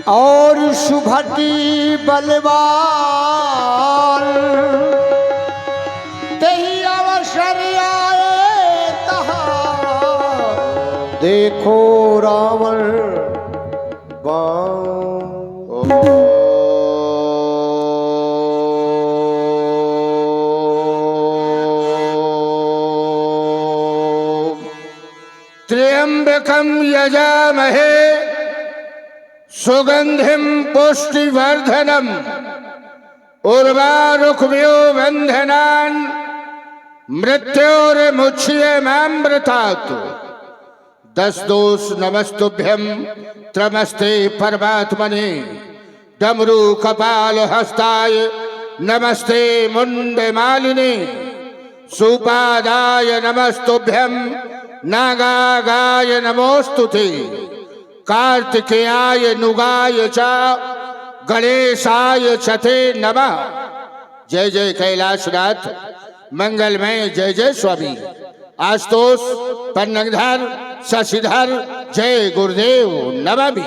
और सुभटी बलवान तेही अवसर आए तहा देखो रावण त्र्यंबकं यजामहे सुगंधिं पुष्टिवर्धनम् उर्वारुकमिव बन्धनान् मृत्योर्मुच्यमामृतात्। 10 दोष नमस्तुभ्यं त्रमस्ते परमात्मने डमरू कपाल हस्ताय नमस्ते मुंडमालिने सुपादाय नमस्तुभ्यं नागागाय नमोस्तुते कार्तिकेयाय नुगाय च गणेशाय चते नमः। जय जय कैलाशनाथ मंगलमय जय जय स्वामी आशुतोष पन्नगधर शशिधर जय गुरुदेव नमामि।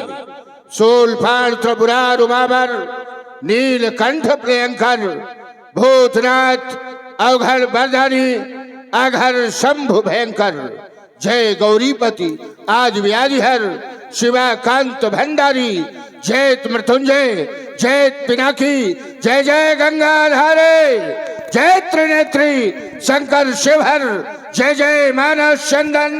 शूलपाण त्रिपुरा उमावर नीलकंठ प्रियंकर भूतनाथ अवघर बरदानी अघर शंभु भयंकर जय गौरीपति आज व्याधिहर शिवाकांत भंडारी जय मृत्युंजय जय पिनाकी जय जय गंगाधारे जय त्रिनेत्री शंकर शिवहर जय जय मानस चंदन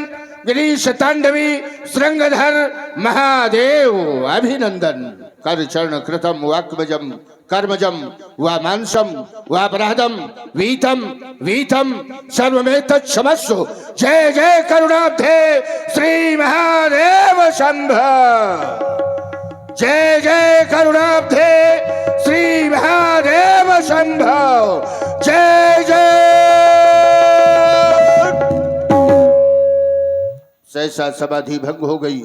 गिरीश तांडवी श्रृंगधर महादेव अभिनंदन। कर चरण कृतम वाक्मजम कर्मजम व मांसम व अपराधम वीतम वीतम सर्वमेत क्षमस्व। जय जय करुणाब्धे श्री महादेव शंभ जय जय करुणाब्धे श्री महादेव शंभ जय जय। सहसा समाधि भंग हो गई।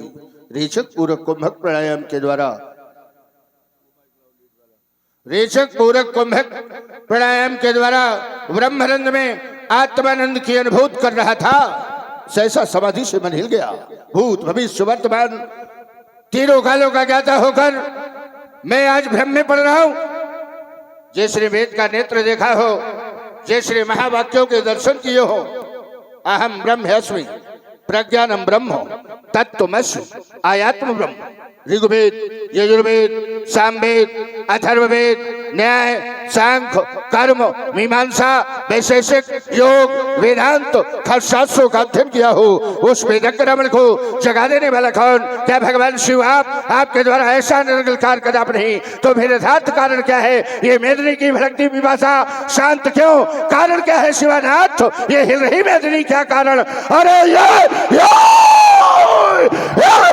रेचक पूरक कुंभक प्राणायाम के द्वारा ब्रह्मानंद में आत्मानंद की अनुभूति कर रहा था। सहसा समाधि से मन हिल गया। भूत भविष्य वर्तमान तीनों कालों का ज्ञाता होकर मैं आज भ्रम में पड़ रहा हूं। जिसने वेद का नेत्र देखा हो, जिसने महावाक्यों के दर्शन किए हो, अहम ब्रह्मस्मि प्रज्ञानम ब्रह्म तत्त्वमसि आयात्म ब्रह्म। ऋग्वेद यजुर्वेद सामवेद अथर्ववेद न्याय सांख्य कर्म मीमांसा वैशेषिक योग वेदांत हर शास्त्रों का अध्ययन किया हो उस वेदज्ञ रमण को जगा देने वाला कौन? क्या भगवान शिव आपके द्वारा ऐसा निरंकार कदाप नहीं तो फिर यथार्थ कारण क्या है? ये मेदिनी की भक्ति विभाषा शांत क्यों? कारण क्या है शिवानाथ? ये हिल रही मेदिनी क्या कारण? अरे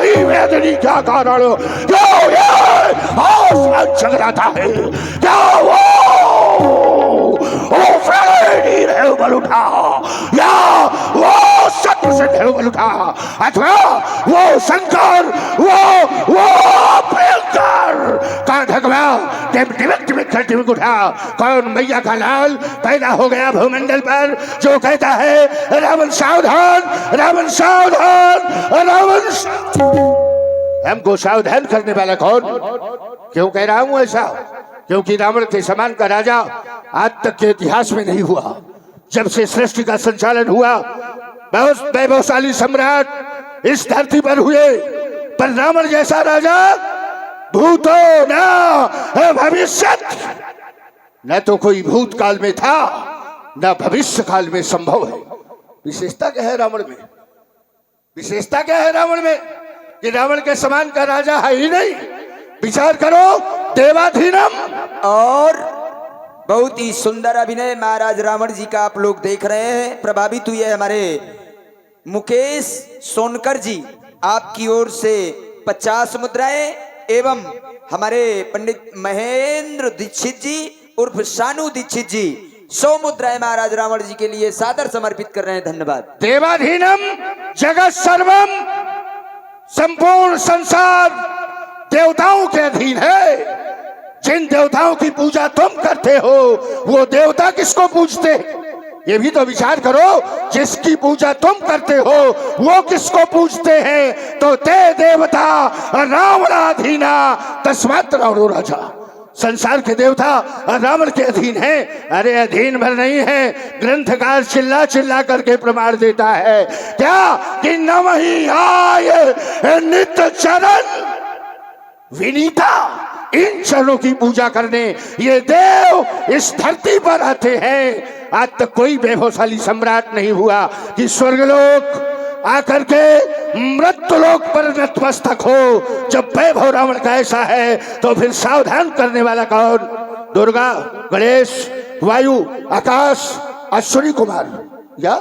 ये मेदिनी क्या कारण? क्यों ये चल रहा है? क्या वो बल उठा या वो सत्य से बल उठा अथवा वो शंकर वो भयंकर टिमक उठा? कौन मैया का लाल पैदा हो गया भूमंडल पर जो कहता है रावण सावधान रावण सावधान रावण। हमको सावधान करने वाला कौन? क्यों कह रहा हूं ऐसा? क्योंकि रावण के समान का राजा आज तक के इतिहास में नहीं हुआ। जब से सृष्टि का संचालन हुआ बहुत वैभवशाली सम्राट इस धरती पर हुए, पर रावण जैसा राजा भूतो न भविष्यत न तो कोई भूतकाल में था न भविष्य काल में संभव है। विशेषता क्या है रावण में? विशेषता क्या है रावण में कि रावण के समान का राजा है ही नहीं। विचार करो देवाधीनम। और बहुत ही सुंदर अभिनय महाराज रावण जी का आप लोग देख रहे हैं। प्रभावित हुए हमारे मुकेश सोनकर जी आपकी ओर से 50 मुद्राएं एवं हमारे पंडित महेंद्र दीक्षित जी उर्फ शानू दीक्षित जी 100 मुद्राएं महाराज रावण जी के लिए सादर समर्पित कर रहे हैं। धन्यवाद। देवाधीनम जगत सर्वम संपूर्ण संसार देवताओं के अधीन है। जिन देवताओं की पूजा तुम करते हो वो देवता किसको पूजते? ये भी तो विचार करो, जिसकी पूजा तुम करते हो वो किसको पूजते हैं? तो ते देवता रावणाधीना तस्मात् रावणो राजा। संसार के देवता रावण के अधीन है। अरे अधीन भर नहीं है, ग्रंथकार चिल्ला चिल्ला करके प्रमाण देता है क्या कि नमहि आय नित्य चरण विनीता। इन चरणों की पूजा करने ये देव इस धरती पर आते हैं। आज तक कोई वैभवशाली सम्राट नहीं हुआ कि स्वर्गलोक आकर के मृत्युलोक पर नतमस्तक हो। जब वैभव रावण का ऐसा है तो फिर सावधान करने वाला कौन? दुर्गा, गणेश, वायु, आकाश, अश्विनी कुमार या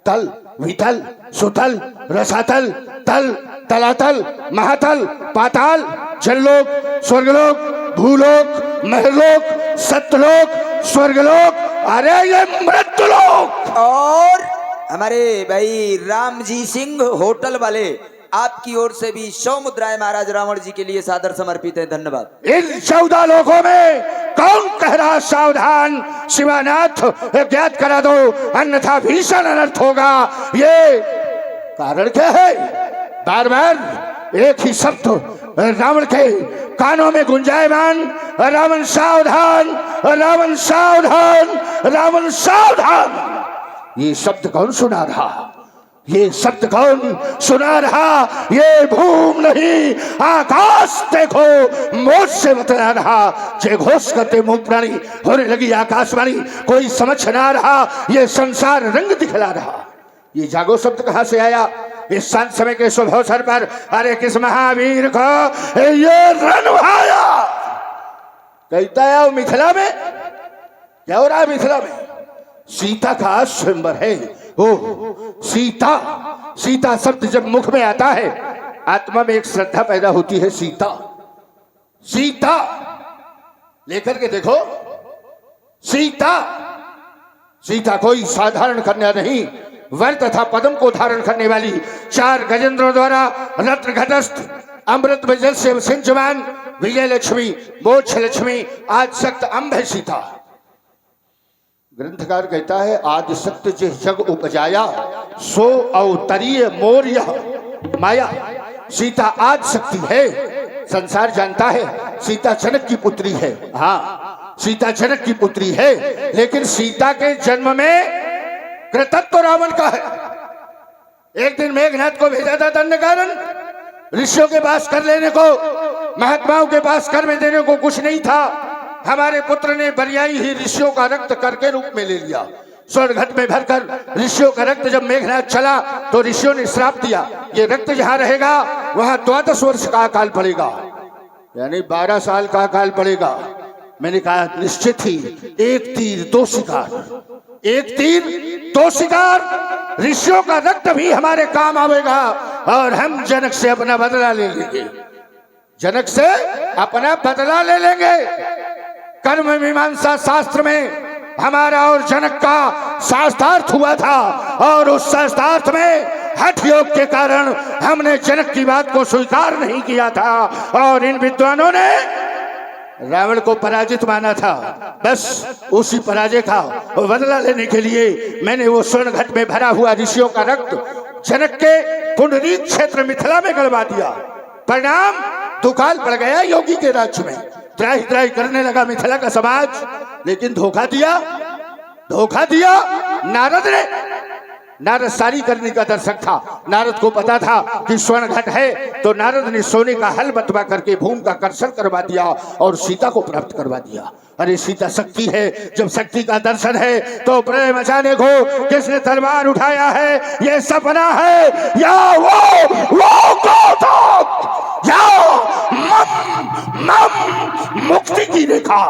तल, वितल, सुतल, रसातल, तल, तलातल, महातल, पाताल, जललोक, स्वर्गलोक, भूलोक, महलोक, सत्यलोक, स्वर्गलोक, अरे ये मृत्युलोक। और हमारे भाई राम जी सिंह होटल वाले आपकी ओर से भी 100 मुद्राएं महाराज रावण जी के लिए सादर समर्पित है। धन्यवाद। इन 14 लोगों में कौन कह रहा सावधान? शिवानाथ ज्ञात करा दो, अन्यथा भीषण अनर्थ होगा। ये कारण क्या है? बार बार एक ही शब्द रावण के कानों में गुंजायमान, रावण सावधान, रावण सावधान, रावण सावधान। ये शब्द कौन सुना रहा? ये शब्द कौन सुना रहा? ये भूम नहीं आकाश देखो मोज से बतला रहा। जय घोष करते मुंह प्राणी होने लगी आकाशवाणी। कोई समझ ना रहा, ये संसार रंग दिखला रहा। ये जागो शब्द कहां से आया इस शांत समय के शुभ अवसर पर? अरे किस महावीर को ये रण भाया? कहता है मिथिला में क्या हो रहा है? मिथिला में सीता का स्वयंवर है। ओ सीता, सीता शब्द जब मुख में आता है आत्मा में एक श्रद्धा पैदा होती है। सीता, सीता लेकर के देखो। सीता, सीता कोई साधारण कन्या नहीं, वर तथा पद्म को धारण करने वाली 4 गजेंद्रों द्वारा रत्न घटस्थ अमृत जल से सिंचमान विजय लक्ष्मी, मोक्ष लक्ष्मी, आदिशक्त अम्ब है सीता। ग्रंथकार कहता है आदिशक्त जिस जग उपजाया सो अवतरीय मोर यह माया। सीता आदिशक्ति है। संसार जानता है सीता जनक की पुत्री है। हाँ, सीता जनक की पुत्री है, लेकिन सीता के जन्म में कृतत्व रावण का है। एक दिन मेघनाथ को भेजा था दंड कारण, ऋषियों के पास कर लेने को, महात्माओं के पास कर में देने को कुछ नहीं था। हमारे पुत्र ने बरियाई ही ऋषियों का रक्त करके रूप में ले लिया। स्वर्ण घट में भरकर ऋषियों का रक्त जब मेघनाथ चला तो ऋषियों ने श्राप दिया, ये रक्त जहां रहेगा वहां 12 वर्ष का अकाल पड़ेगा, यानी 12 साल का अकाल पड़ेगा। मैंने कहा निश्चित ही 1 तीर 2 शिकार, 1 तीर 2 शिकार। ऋषियों का रक्त भी हमारे काम आवेगा और हम जनक से अपना बदला ले लेंगे। जनक से अपना बदला ले लेंगे। कर्म मीमांसा शास्त्र में हमारा और जनक का शास्त्रार्थ हुआ था और उस शास्त्रार्थ में हठ योग के कारण हमने जनक की बात को स्वीकार नहीं किया था और इन विद्वानों ने रावण को पराजित माना था। बस उसी पराजय का बदला लेने के लिए मैंने वो स्वर्ण घट में भरा हुआ ऋषियों का रक्त जनक के पुंडरीक क्षेत्र मिथिला में गलवा दिया। परिणाम दुकाल पड़ गया योगी के राज्य में। त्राही त्राही करने लगा मिथिला का समाज, लेकिन धोखा दिया, धोखा दिया नारद ने। नारद सारी करने का दर्शक था। नारद को पता था कि स्वर्ण घट है, तो नारद ने सोने का हल बंटवा करके भूमि का कर्षण करवा दिया और सीता को प्राप्त करवा दिया। अरे सीता शक्ति है, जब शक्ति का दर्शन है तो प्रलय मचाने को किसने तलवार उठाया है? ये सपना है या या मुक्ति की रेखा?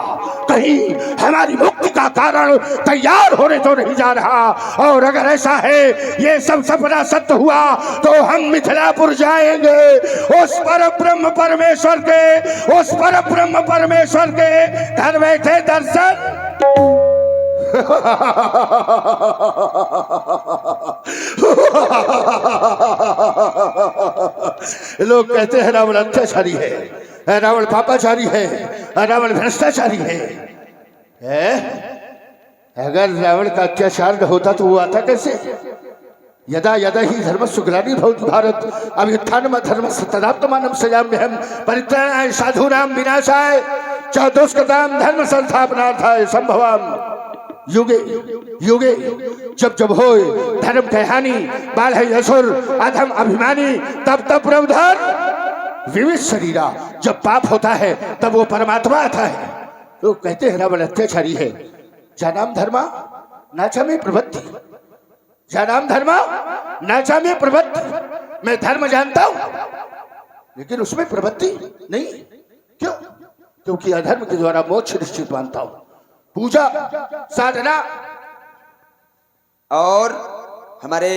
कहीं हमारी मुक्ति का कारण तैयार होने तो नहीं जा रहा। और अगर ऐसा है, ये सब सपना सत्य हुआ, तो हम मिथिलापुर जाएंगे उस पर ब्रह्म परमेश्वर के, उस पर ब्रह्म परमेश्वर के घर बैठे दर्शन। लोग कहते हैं रावण अत्याचारी है, रावण पापाचारी है, रावण भ्रष्टाचारी है। अगर रावण का अत्याचार न होता तो वो आता कैसे? यदा यदा ही धर्म सुग्लानि भवति भारत अभ्युत्थानम धर्मस्य तदात्मानं सृजाम्यहम् परित्राणाय साधूनां विनाशाय च दुष्कृतां धर्म संस्थापनार्थाय संभवामि युगे युगे। जब जब होए धर्म के हानि बाल है असुर अधम अभिमानी तब तब प्रबुद्धर विविध शरीरा। जब पाप होता है तब वो परमात्मा आता है। लोग कहते हैं रावण अत्याचारी है। जानाम धर्मा नाचा में प्रवृत्ति, जानाम धर्मा नाचा में प्रवृत्ति। मैं धर्म जानता हूं लेकिन उसमें प्रवृत्ति नहीं। क्यों? क्योंकि अधर्म के द्वारा मोक्ष निश्चित मानता हूं। पूजा साधना। और हमारे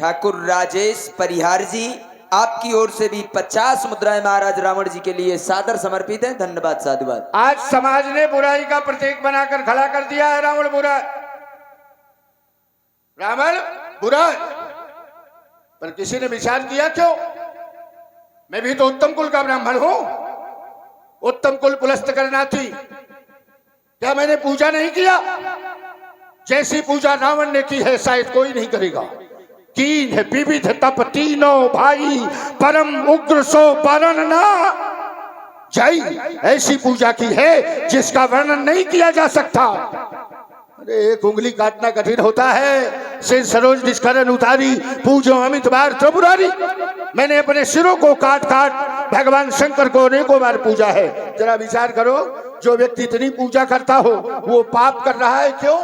ठाकुर राजेश परिहार जी आपकी ओर से भी 50 मुद्राएं महाराज रावण जी के लिए सादर समर्पित है। धन्यवाद साधुवाद। आज समाज ने बुराई का प्रतीक बनाकर खड़ा कर दिया है रावण बुरा, रावण बुरा। पर किसी ने विचार किया क्यों? मैं भी तो उत्तम कुल का ब्राह्मण हूं, उत्तम कुल पुलस्त करना थी। क्या मैंने पूजा नहीं किया? जैसी पूजा रावण ने की है शायद कोई नहीं करेगा। कीन है विविध तप तीनों भाई परम उग्र सो वर्णन ना जाई। ऐसी पूजा की है जिसका वर्णन नहीं किया जा सकता। अरे एक उंगली काटना कठिन होता है, सिर सरोज निष्करण उतारी पूजो अमित बार त्रिपुरारी। मैंने अपने सिरों को काट काट भगवान शंकर को अनेकों बार पूजा है। जरा विचार करो, जो व्यक्ति इतनी पूजा करता हो वो पाप कर रहा है क्यों?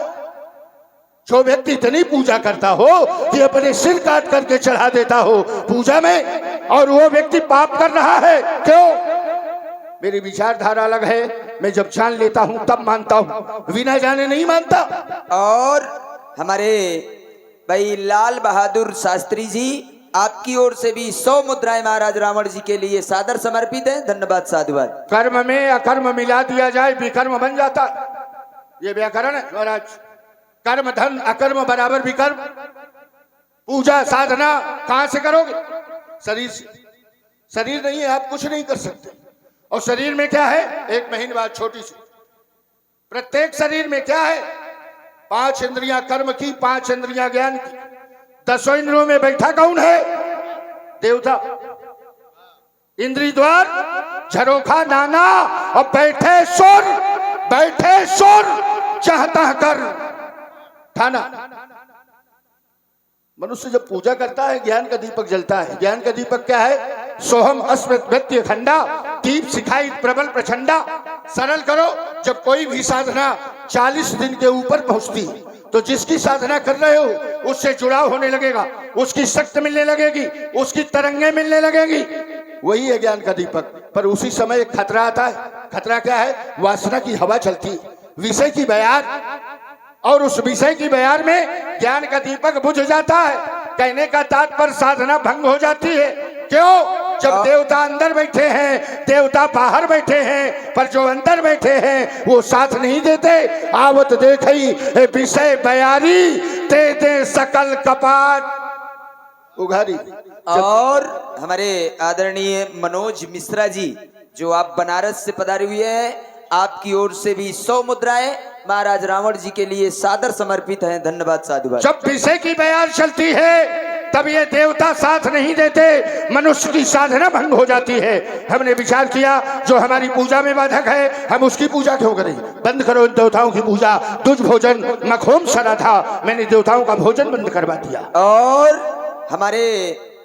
जो व्यक्ति इतनी पूजा करता हो कि अपने सिर काट करके चढ़ा देता हो पूजा में, और वो व्यक्ति पाप कर रहा है क्यों? मेरी विचारधारा अलग है। मैं जब जान लेता हूं तब मानता हूं, बिना जाने नहीं मानता। और हमारे भाई लाल बहादुर शास्त्री जी आपकी ओर से भी 100 मुद्राएं महाराज रावण जी के लिए सादर समर्पित है। धन्यवाद साधुवाद। कर्म में अकर्म मिला दिया जाए विकर्म बन जाता, ये व्याकरण है महाराज। कर्म धन अकर्म बराबर विकर्म। पूजा साधना कहां से करोगे? शरीर से। शरीर नहीं है आप कुछ नहीं कर सकते। और शरीर में क्या है? एक महीने बाद छोटी सी। प्रत्येक शरीर में क्या है? 5 इंद्रियां कर्म की, 5 इंद्रियां ज्ञान की। 10 इंद्रियों में बैठा कौन है? देवता। इंद्री द्वार झरोखा नाना और बैठे सुर चाहता कर थाना। मनुष्य जब पूजा करता है ज्ञान का दीपक जलता है। ज्ञान का दीपक क्या है? सोहम अस्मृत्य खंडा दीप सिखाई प्रबल प्रचंडा। सरल करो, जब कोई भी साधना 40 दिन के ऊपर पहुंचती तो जिसकी साधना कर रहे हो उससे जुड़ाव होने लगेगा, उसकी शक्ति मिलने लगेगी, उसकी तरंगें मिलने लगेगी। वही है ज्ञान का दीपक। पर उसी समय एक खतरा आता है। खतरा क्या है? वासना की हवा चलती है, विषय की बयार, और उस विषय की बयार में ज्ञान का दीपक बुझ जाता है। कहने का तात्पर्य साधना भंग हो जाती है। क्यों? जब देवता अंदर बैठे हैं, देवता बाहर बैठे हैं, पर जो अंदर बैठे हैं वो साथ नहीं देते। आवत देखई विषय बयारी ते दे सकल कपाट उघारी। और हमारे आदरणीय मनोज मिश्रा जी जो आप बनारस से पधारे हुए हैं, आपकी ओर से भी 100 मुद्राएं महाराज रावण जी के लिए सादर समर्पित हैं। धन्यवाद साधुवाद। जब विषय की बयार चलती है तब ये देवता साथ नहीं देते, मनुष्य की साधना भंग हो जाती है। हमने विचार किया जो हमारी पूजा में बाधक है हम उसकी पूजा क्यों करें? बंद करो इन देवताओं की पूजा। दुज भोजन मखोम सरा था, मैंने देवताओं का भोजन बंद करवा दिया। और हमारे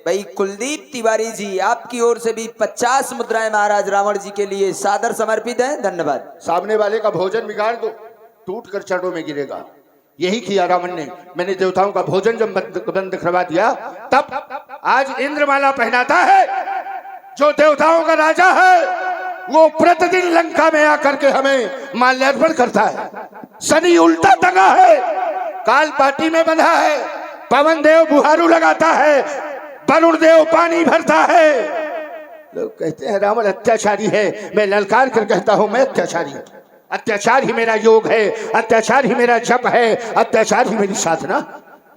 भाई कुलदीप तिवारी जी आपकी ओर से भी 50 मुद्राएं महाराज रावण जी के लिए सादर समर्पित है। धन्यवाद। सामने वाले का भोजन बिगाड़ दो, टूट कर चरणों में गिरेगा। यही किया रावण ने। मैंने देवताओं का भोजन जब बंद करवा दिया तब आज इंद्रमाला पहनाता है। जो देवताओं का राजा है वो प्रतिदिन लंका में आकर के हमें माल्यार्पण करता है। शनि उल्टा टंगा है, काल पाटी में बंधा है, पवन देव बुहारू लगाता है, वरुण देव पानी भरता है। लोग कहते हैं रावण अत्याचारी है। मैं ललकार कर कहता हूं मैं अत्याचारी हूं। अत्याचार ही मेरा योग है, अत्याचार ही मेरा जप है, अत्याचार ही मेरी साधना।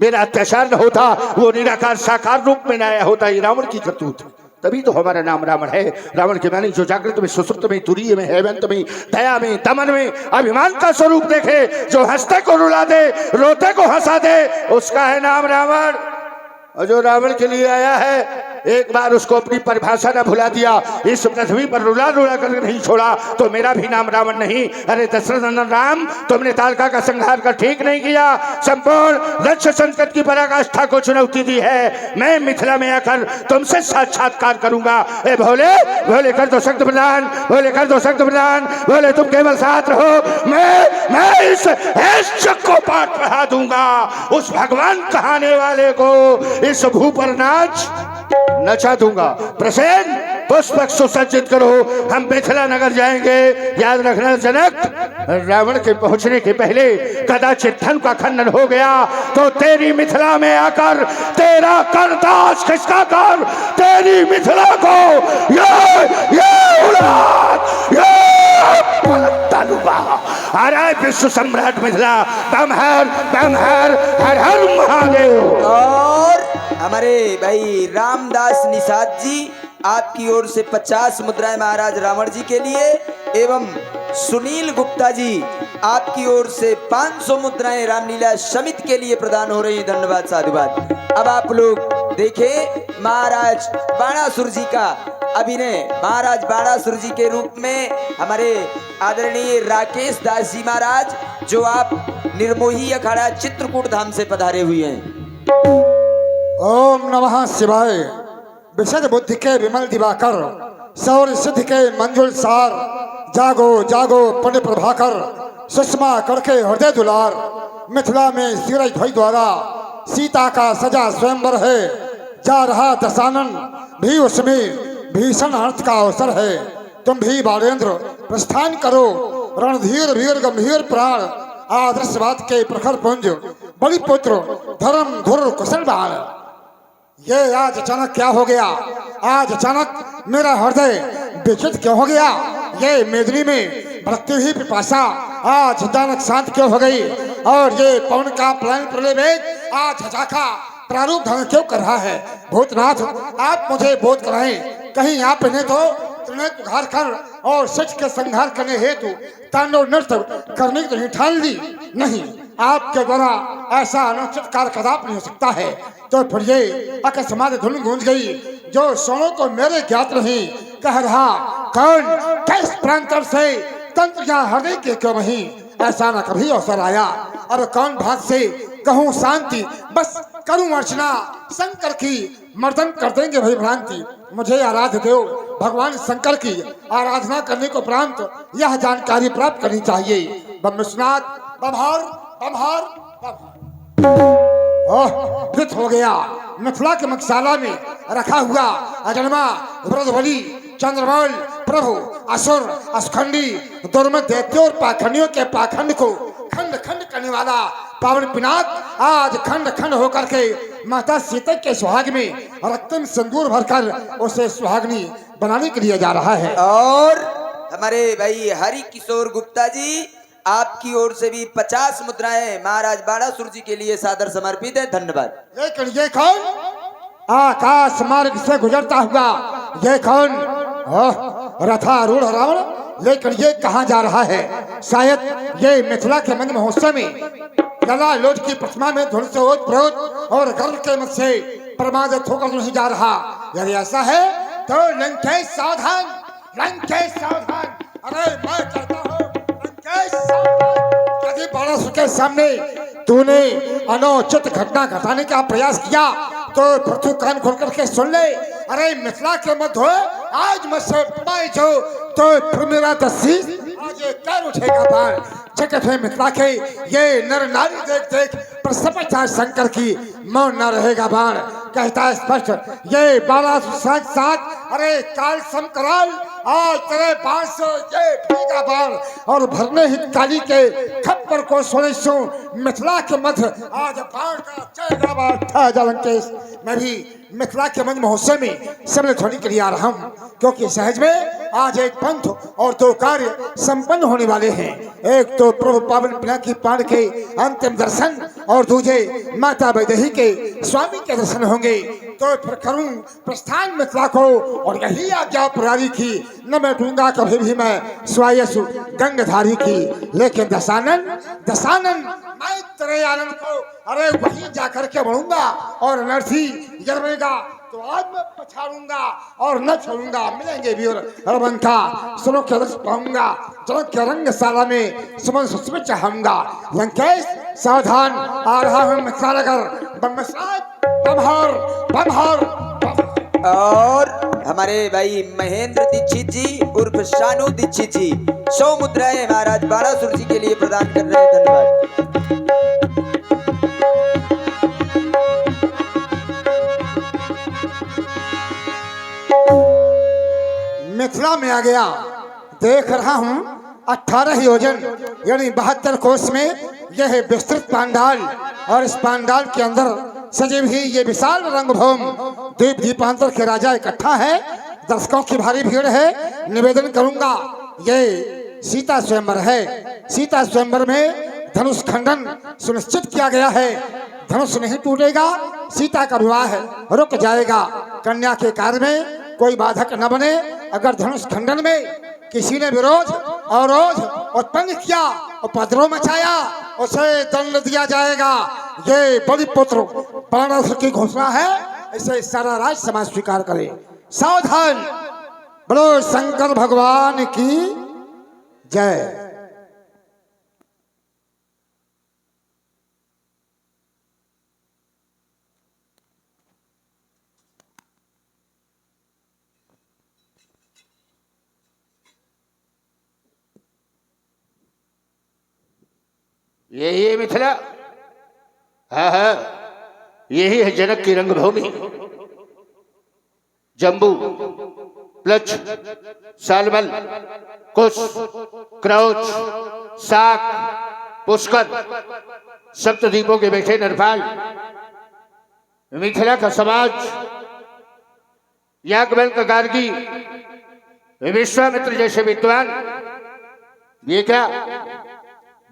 मेरा अत्याचार न होता वो निराकार साकार रूप में न आया होता। ये रावण की करतूत। तभी तो हमारा नाम रावण है। रावण के मानी जो जागृत में, सुसुप्त में, तुरीय में, हेमंत में, दया में, दमन में अभिमान का स्वरूप देखे, जो हंसते को रुला दे, रोते को हंसा दे, उसका है नाम रावण। और जो रावण के लिए आया है, एक बार उसको अपनी परिभाषा न भुला दिया, इस पृथ्वी पर रुला रुला कर नहीं छोड़ा, तो मेरा भी नाम रावण नहीं। अरे दशरथ नंदन राम, तुमने तालका का संहार कर ठीक नहीं किया, संपूर्ण रक्ष संकट की पराकाष्ठा को चुनौती दी है। मैं मिथिला में आकर तुमसे साक्षात्कार करूंगा। ए भोले, भोले कर दो शक्ति प्रदान, भोले कर दो शक्ति प्रदान, भोले तुम केवल साथ रहो, मैं इस चक को पाठ पढ़ा दूंगा। उस भगवान कहाने वाले को इस भू पर नाच नचा दूंगा। प्रसेन पुष्पक सुसज्जित करो, हम मिथिला नगर जाएंगे। याद रखना जनक, रावण के पहुंचने के पहले कदाचित धन का खंडन हो गया तो तेरी मिथिला में आकर तेरा करताज खिसका कर तेरी मिथिला को ये उड़ा अरे विश्व सम्राट मिथिला, बम हर हर हर महादेव। और हमारे भाई रामदास निषाद जी आपकी ओर से 50 मुद्राएं महाराज रावण जी के लिए, एवं सुनील गुप्ता जी आपकी ओर से 500 मुद्राएं रामलीला समिति के लिए प्रदान हो रही। धन्यवाद, साधुवाद। अब आप लोग देखें महाराज बाणासुर जी का अभिनय। महाराज बाणासुर जी के रूप में हमारे आदरणीय राकेश दास जी महाराज, जो आप निर्मोही अखाड़ा चित्रकूट धाम से पधारे हुए हैं। ओम नमः शिवाय। विशद बुद्धि के विमल दिवाकर, सौर सिद्धि के मंजुल सार, जागो जागो पुण्य प्रभाकर, सुषमा करके हृदय दुलार। मिथिला में सीरज भई द्वारा सीता का सजा स्वयंवर है, जा रहा दशानन भी उसमें भीषण अर्थ का अवसर है। तुम भी बालेंद्र प्रस्थान करो, रणधीर वीर गंभीर प्राण, आदर्शवाद के प्रखर पुंज, बलि पुत्र धर्म धुर कुशल बाण। ये आज अचानक क्या हो गया? आज अचानक मेरा हृदय विचलित क्यों हो गया? ये मेदिनी में भड़कती हुई पिपासा आज अचानक शांत क्यों हो गई? और ये पवन का प्लान प्रलय वेग आज हजाका प्रारूप धारण क्यों कर रहा है? भूतनाथ, आप मुझे बोध कराएं। कहीं आप इन्हें तो त्रिनेत्र उघार कर और सच के संहार करने हेतु तांडव नृत्य करने की तो ठान ली? नहीं, आपके द्वारा ऐसा अनुचित कार्य कदापि नहीं हो सकता है। तो फिर ये अकस्मात धुन गूंज गई जो सोनों को मेरे ज्ञात नहीं। कह रहा कौन किस प्रांतर से तंत्र या हृदय के क्यों नहीं? ऐसा न कभी अवसर आया। और कौन भाग से कहूँ शांति, बस करूँ अर्चना शंकर की, मर्दन कर देंगे भाई भ्रांति। मुझे आराध्य देव भगवान शंकर की आराधना करने को उपरांत यह जानकारी प्राप्त करनी चाहिए। बम विश्वनाथ, बमहार बमहार वृत हो गया। मिथिला के मकसाला में रखा हुआ अजन्मा व्रतबली चंद्रमौल प्रभु असुर असखंडी दुर्मत दैत्यों और पाखंडियों के पाखंड को खंड खंड करने वाला पावन पिनाक आज खंड खंड होकर के माता सीता के सुहाग में रक्तम सिंदूर भरकर उसे सुहागनी बनाने के लिए जा रहा है। और हमारे भाई हरि किशोर गुप्ता जी आपकी ओर से भी 50 मुद्राएं महाराज बाणासुर जी के लिए सादर समर्पित है। धन्यवाद। लेकिन ये कौन आकाश मार्ग से गुजरता हुआ? ये कौन रथारूढ़ रावण? लेकिन ये कहाँ जा रहा है? शायद ये मिथिला के मंद महोत्सव में लला लोट की प्रतिमा में धुन से ओत-प्रोत और गर्व के मत से प्रमादित होकर नहीं जा रहा। यदि ऐसा है तो लंकेश सावधान, लंकेश सावधान। अरे मैं कहता हूँ लंकेश सावधान। यदि बाणासुर के सामने तूने अनुचित घटना घटाने का प्रयास किया तो फिर तू कान खोल करके सुन ले। अरे मिथिला के मध्य आज मुझसे पाई जो तो फिर मेरा तस्वीर आज ये कर उठेगा बाण। जगत है मिथिला के ये नर नारी देख देख प्रसन्न शंकर की मौन न रहेगा बाण। कहता है स्पष्ट ये बाणासुर साथ साथ अरे काल समकराल आज तेरे 500 ये भीगा बाण और भरने हित काली के खप्पर को सोने सो मिथिला के मध्य आज बाण का चढ़ा बाण था जलंकेश। मैं भी मिथिला के मंच महोत्सव में सम्मिलित होने के लिए आ रहा हूँ क्योंकि सहज में आज एक पंथ और दो कार्य संपन्न होने वाले हैं। एक तो प्रभु पावन पिनाकी पाण के अंतिम दर्शन और दूजे माता वैदेही के स्वामी के दर्शन होंगे। तो फिर करूं प्रस्थान मिथिला को और यही आज्ञा पुरारी की, न मैं दूंगा कभी भी मैं स्वायसु गंगधारी की। लेकिन दशानन दशानन मैं तेरे आनंद को अरे वहीं जाकर के बढ़ूंगा और अनर्थी गिरवेगा तो आज मैं पछाड़ूंगा और न छोड़ूंगा। मिलेंगे वीर हरबंका सुनो के रस पाऊंगा, जनक के रंगशाला में सुमन सुस्मित चाहूंगा। लंकेश सावधान, आ रहा हूं मिथिला नगर, बमहर बमहर। और हमारे भाई महेंद्र दीक्षित जी उर्फ शानू दीक्षित जी 100 मुद्राएं महाराज बाणासुर जी के लिए प्रदान कर रहे हैं। धन्यवाद। मिथिला में आ गया, देख रहा हूं 18 योजन यानी 72 कोस में यह है विस्तृत पांडाल और इस पांडाल के अंदर सजे हुई ये विशाल रंगभूमि द्वीप दीपांतर के राजा इकट्ठा है। दर्शकों की भारी भीड़ है। निवेदन करूंगा ये सीता स्वयंवर है। सीता स्वयंवर में धनुष खंडन सुनिश्चित किया गया है। धनुष नहीं टूटेगा, सीता का विवाह रुक जाएगा। कन्या के कार्य में कोई बाधक न बने। अगर धनुष खंडन में किसी ने विरोध अवरोध उत्पन्न किया, उपद्रव मचाया, उसे दंड दिया जाएगा। ये बलि पुत्र बाणासुर की घोषणा है, इसे सारा राज समाज स्वीकार करे। सावधान, बोलो शंकर भगवान की जय। यही है मिथिला। हाँ हाँ, यही है जनक की रंगभूमि। जम्बू, प्लच, सालमल, कुश, क्रौच, साक, पुष्कर, सप्तद्वीपों के बैठे नरपाल। मिथिला का समाज याज्ञवल्क्य गार्गी, विश्वामित्र जैसे विद्वान, ये क्या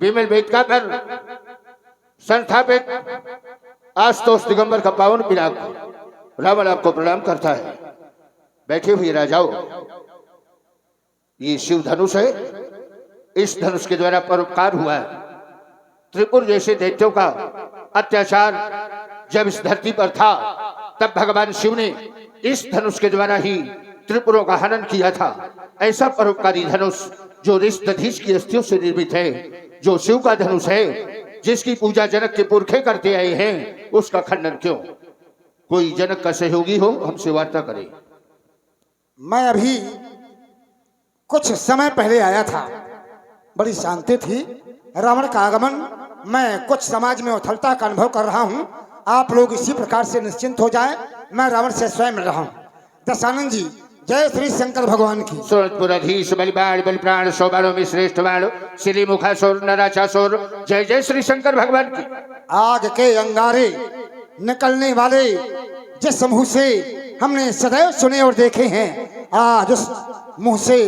विमल वेदिका पर संस्थापित आशुतोष दिगंबर का पावन पिनाक रावण आपको प्रणाम करता है। बैठे हुए राजाओं, ये शिव धनुष है। इस धनुष के द्वारा परोपकार हुआ है। त्रिपुर जैसे दैत्यों का अत्याचार जब इस धरती पर था, तब भगवान शिव ने इस धनुष के द्वारा ही त्रिपुरों का हनन किया था। ऐसा परोपकारी धनुष जो ऋषदधीश की अस्थियों से निर्मित है, जो शिव का धनुष है, जिसकी पूजा जनक के पुरखे करते आए हैं, उसका खंडन क्यों? कोई जनक का सहयोगी हो, हमसे वार्ता करे। मैं अभी कुछ समय पहले आया था, बड़ी शांति थी। रावण का आगमन, मैं कुछ समाज में उथलता का अनुभव कर रहा हूं। आप लोग इसी प्रकार से निश्चिंत हो जाएं। मैं रावण से स्वयं मिल रहा हूं। दशानन जी, जय श्री शंकर भगवान की। सुरतपुराधीश बलिबाण बलिप्राण सौबाणों में श्रेष्ठ बाण श्री मुखासुर नराचासुर, जय जय श्री शंकर भगवान की। आग के अंगारे निकलने वाले जिस मुंह से हमने सदैव सुने और देखे हैं, आज उस मुंह से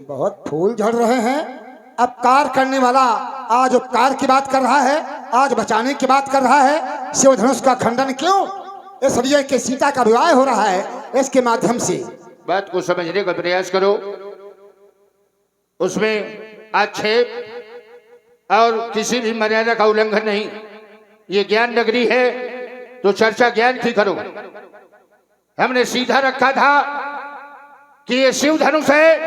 बहुत फूल झड़ रहे हैं। अपकार करने वाला आज उपकार की बात कर रहा है, आज बचाने की बात कर रहा है। शिव धनुष का खंडन क्यों? इसलिए कि सीता का विवाह हो रहा है। इसके माध्यम से बात को समझने का प्रयास करो। उसमें आक्षेप और किसी भी मर्यादा का उल्लंघन नहीं। ये ज्ञान नगरी है तो चर्चा ज्ञान की करो। हमने सीधा रखा था कि ये शिव धनुष है,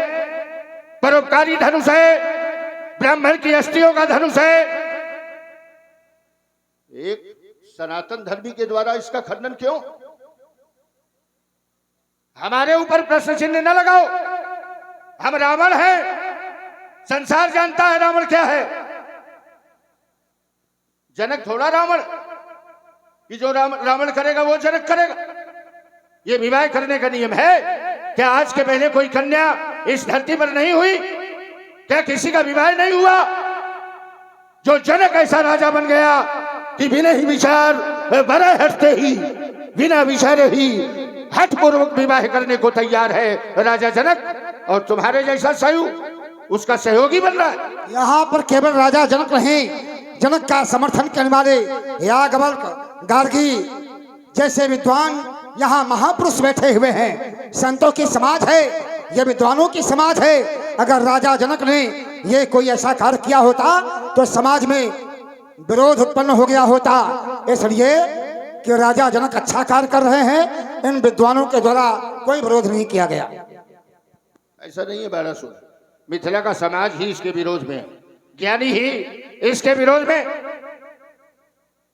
परोपकारी धनुष है, ब्राह्मण की अस्थियों का धनुष है। एक सनातन धर्मी के द्वारा इसका खंडन क्यों? हमारे ऊपर प्रश्न चिन्ह न लगाओ। हम रावण हैं, संसार जानता है रावण क्या है। जनक थोड़ा रावण कि जो रावण करेगा वो जनक करेगा। ये विवाह करने का नियम है। क्या आज के पहले कोई कन्या इस धरती पर नहीं हुई? क्या किसी का विवाह नहीं हुआ? जो जनक ऐसा राजा बन गया कि बिना ही विचार बड़े हटते ही, बिना विचारे ही हठ पूर्वक विवाह करने को तैयार है राजा जनक। और तुम्हारे जैसा सहयोग उसका सहयोगी बन रहा है। यहाँ पर केवल राजा जनक नहीं, जनक का समर्थन करने वाले याज्ञवल्क्य, गार्गी जैसे विद्वान यहाँ महापुरुष बैठे हुए हैं। संतों की समाज है, ये विद्वानों की समाज है। अगर राजा जनक ने ये कोई ऐसा कार्य किया होता तो समाज में विरोध उत्पन्न हो गया होता। इसलिए कि राजा जनक अच्छा कार्य कर रहे हैं, इन विद्वानों के द्वारा कोई विरोध नहीं किया गया। ऐसा नहीं है बारासुर, मिथिला का समाज ही इसके विरोध में है, ज्ञानी ही इसके विरोध में।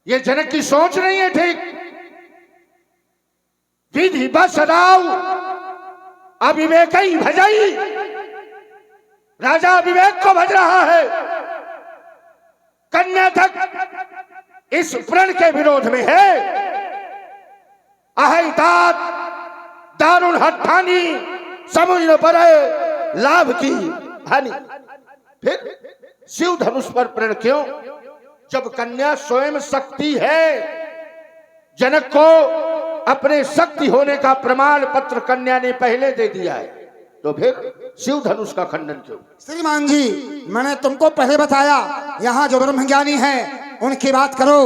ये जनक की सोच नहीं है ठीक। विधि बस राव अविवेक ही भजई, राजा अविवेक को भज रहा है। कन्या तक इस प्रण के विरोध में है। अहितात दारुण हठानी समझ न पड़े लाभ की हानि। फिर शिव धनुष पर प्रण क्यों, जब कन्या स्वयं शक्ति है। जनक को अपने शक्ति होने का प्रमाण पत्र कन्या ने पहले दे दिया है, तो फिर शिव धनुष का खंडन क्यों? श्रीमान जी, मैंने तुमको पहले बताया, यहाँ जो ब्रह्मज्ञानी हैं उनकी बात करो।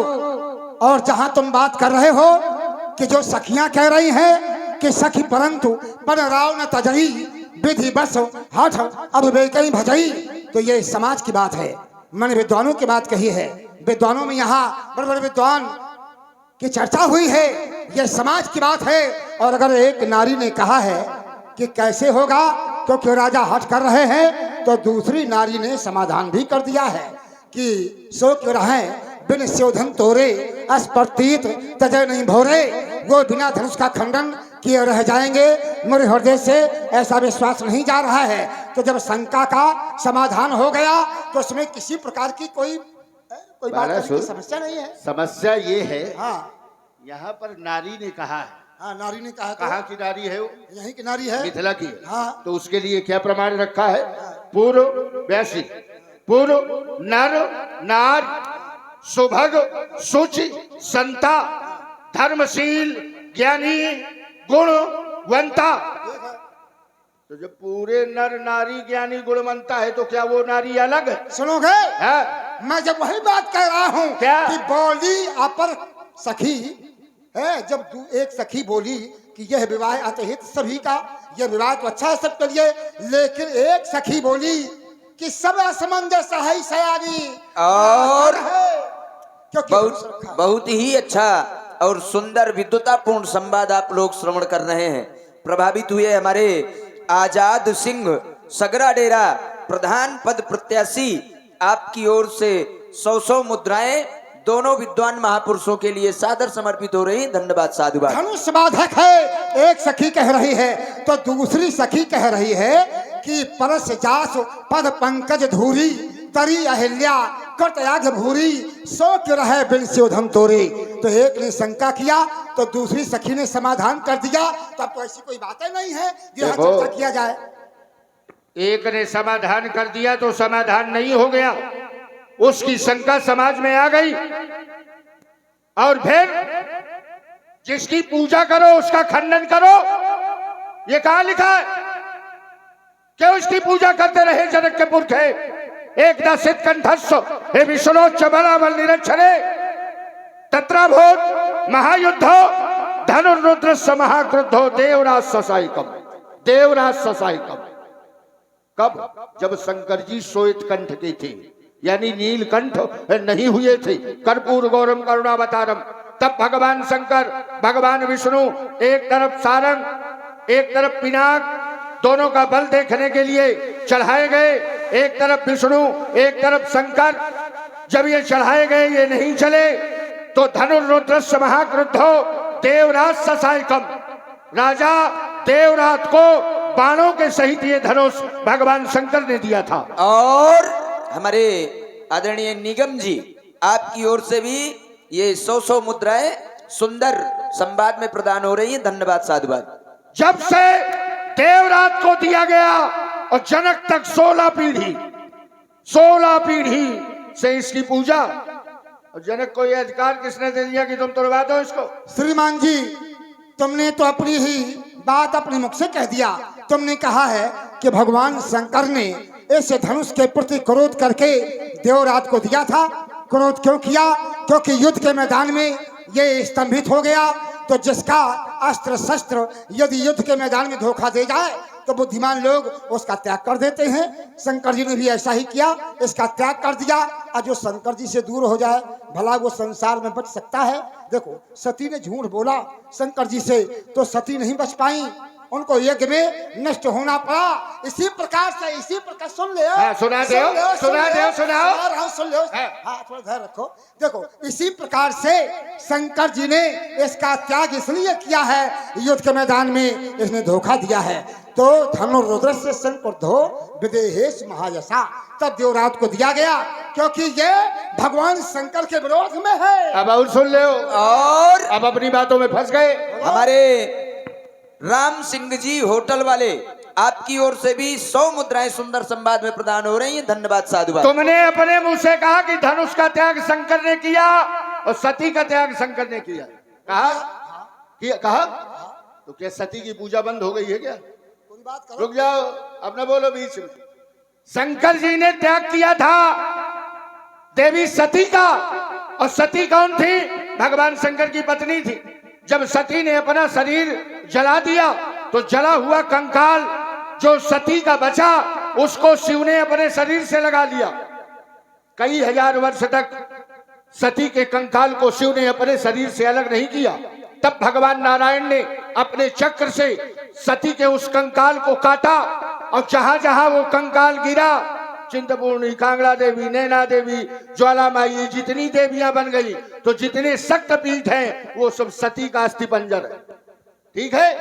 और जहां तुम बात कर रहे हो कि जो सखियां कह रही हैं कि सखी परंतु पर राव न तजई विधि बस हठ अविवेक ही भजई, तो ये समाज की बात है। मैंने विद्वानों की बात कही है। विद्वानों में यहाँ बड़े बड़े विद्वान की चर्चा हुई है, यह समाज की बात है। और अगर एक नारी ने कहा है कि कैसे होगा क्योंकि राजा हट कर रहे हैं, तो दूसरी नारी ने समाधान भी कर दिया है कि सो क्यों रहे बिन शोधन तोरे अस्पर्तीत तजय नहीं भोरे। वो बिना धनुष का खंडन किए रह जाएंगे, मेरे हृदय से ऐसा विश्वास नहीं जा रहा है। तो जब शंका का समाधान हो गया तो उसमें किसी प्रकार की कोई बात करने की समस्या नहीं है। समस्या ये है, हाँ, यहाँ पर नारी ने कहा है। हाँ, नारी ने कहा। कहाँ की नारी है वो? यहीं की नारी है, मिथिला की। हाँ। तो उसके लिए क्या प्रमाण रखा है? पूर्व व्यासी, पूर्व नर नार, सुभग सुचि संता, धर्मशील ज्ञानी गुणवंता। तो जब पूरे नर नारी ज्ञानी गुणवंता है तो क्या वो नारी अलग है? सुनोगे? मैं जब वही बात कह रहा हूँ कि बोली अपर सखी है। जब एक सखी बोली कि यह विवाह अतहित सभी का, यह विवाह तो अच्छा है सबके लिए, लेकिन एक सखी बोली कि सब असमंजस है सयानी। और क्योंकि बहुत ही अच्छा और सुंदर विद्वतापूर्ण संवाद आप लोग श्रवण कर रहे हैं। प्रभावित हुए हमारे आजाद सिंह सगरा डेरा प्रधान पद प्रत्याशी, आपकी ओर से 100 मुद्राएं दोनों विद्वान महापुरुषों के लिए सादर समर्पित हो रही। धन्यवाद, साधुवाद। धनुष बाधक है, एक सखी कह रही है तो दूसरी सखी कह रही है कि परस जास पद पंकज धूरी तरी अहिल्या कर्तयाग भूरी सो क्यों रहे बिन शोधन तोरे। तो एक ने शंका किया तो दूसरी सखी ने समाधान कर दिया। तो अब तो ऐसी कोई बातें नहीं है जो यहाँ चर्चा किया जाए। एक ने समाधान कर दिया तो समाधान नहीं हो गया, उसकी शंका समाज में आ गई। और फिर जिसकी पूजा करो उसका खंडन करो, ये कहां लिखा है? क्यों इसकी पूजा करते रहे जनक के पुरख है? एक दसित कंठस्व हे विष्णोच्च बलाबल निरक्षरे तत्राभूत महायुद्धो धनुर्रुद्रस्य महाक्रुद्धो देवराज ससायिकम। देवराज ससायिकम कब? जब शंकर जी श्वेत कंठ के थे, यानी नीलकंठ नहीं हुए थे। कर्पूर गौरम करुणावतारम। तब भगवान शंकर भगवान विष्णु एक तरफ सारंग एक तरफ पिनाक, दोनों का बल देखने के लिए चढ़ाए गए। एक तरफ विष्णु एक तरफ शंकर। जब ये चढ़ाए गए ये नहीं चले तो धनुर्रुद्रस्य महाक्रुद्धो देवराज ससायकम, राजा देवराज को बाणों के सहित ये धनुष भगवान शंकर ने दिया था। और हमारे आदरणीय निगम जी, आपकी ओर से भी ये 100 मुद्राएं सुंदर संवाद में प्रदान हो रही है। धन्यवाद, साधुवाद। जब से देवराज को दिया गया और जनक तक 16 पीढ़ी से इसकी पूजा, और जनक को यह अधिकार किसने दे दिया कि तुम तोड़वा दो इसको? श्रीमान जी, तुमने तो अपनी ही बात अपने मुख से कह दिया। तुमने कहा है कि भगवान शंकर ने ऐसे धनुष के प्रति क्रोध करके देवराज को दिया था। क्रोध क्यों किया? क्योंकि युद्ध के मैदान में ये स्तंभित हो गया। तो जिसका अस्त्र शस्त्र यदि युद्ध के मैदान में धोखा दे जाए तो बुद्धिमान लोग उसका त्याग कर देते हैं। शंकर जी ने भी ऐसा ही किया, इसका त्याग कर दिया। और जो शंकर जी से दूर हो जाए भला वो संसार में बच सकता है? देखो, सती ने झूठ बोला शंकर जी से तो सती नहीं बच पाई, उनको यज्ञ में नष्ट होना पड़ा। इसी प्रकार सुन ले, सुना सुन लो। हाँ, थोड़ा धैर्य रखो। देखो, इसी प्रकार से शंकर जी ने इसका त्याग इसलिए किया है, युद्ध के मैदान में इसने धोखा दिया है। तो धनुर्रुद्र से संक्रुद्धो विदेहेश महायशा तब देवराज को दिया गया, क्योंकि ये भगवान शंकर के विरोध में है। अब और सुन लो, और अब अपनी बातों में फंस गए। हमारे राम सिंह जी होटल वाले आपकी ओर से भी 100 मुद्राएं सुंदर संवाद में प्रदान हो रही हैं। धन्यवाद साधुवाद। तुमने अपने मुंह से कहा कि धनुष का त्याग शंकर ने किया और सती का त्याग शंकर ने किया। कहा तो क्या सती की पूजा बंद हो गई है क्या? रुक जाओ, अब न बोलो बीच में। शंकर जी ने त्याग किया था देवी सती का, और सती कौन थी? भगवान शंकर की पत्नी थी। जब सती ने अपना शरीर जला दिया तो जला हुआ कंकाल जो सती का बचा उसको शिव ने अपने शरीर से लगा लिया। कई हजार वर्ष तक सती के कंकाल को शिव ने अपने शरीर से अलग नहीं किया। तब भगवान नारायण ने अपने चक्र से सती के उस कंकाल को काटा, और जहां जहां वो कंकाल गिरा, चिंतपूर्णी, कांगड़ा देवी, नैना देवी, ज्वालामाई, जितनी देवियां बन गई, तो जितने शक्त पीठ हैं वो सब सती का अस्थिपंजर है। ठीक है,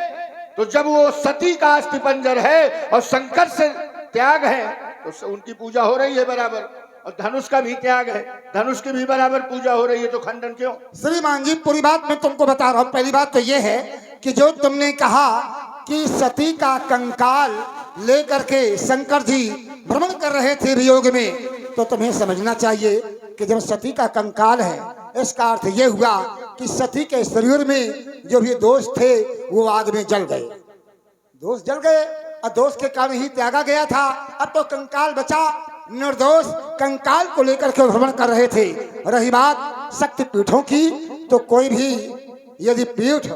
तो जब वो सती का अस्थिपंजर है और शंकर से त्याग है तो उनकी पूजा हो रही है बराबर, और धनुष का भी त्याग है, धनुष की भी बराबर पूजा हो रही है, तो खंडन क्यों? श्रीमान जी, पूरी बात मैं तुमको बता रहा हूँ। पहली बात तो ये है कि जो तुमने कहा कि सती का कंकाल लेकर के शंकर जी भ्रमण कर रहे थे वियोग में, तो तुम्हें समझना चाहिए कि जब सती का कंकाल है, इसका अर्थ ये हुआ कि सती के शरीर में जो भी दोष थे वो आग में जल गए। दोष जल गए और दोष के कारण ही त्यागा गया था। अब तो कंकाल बचा, निर्दोष कंकाल को लेकर के भ्रमण कर रहे थे। रही बात शक्ति पीठों की, तो कोई भी यदि पीठ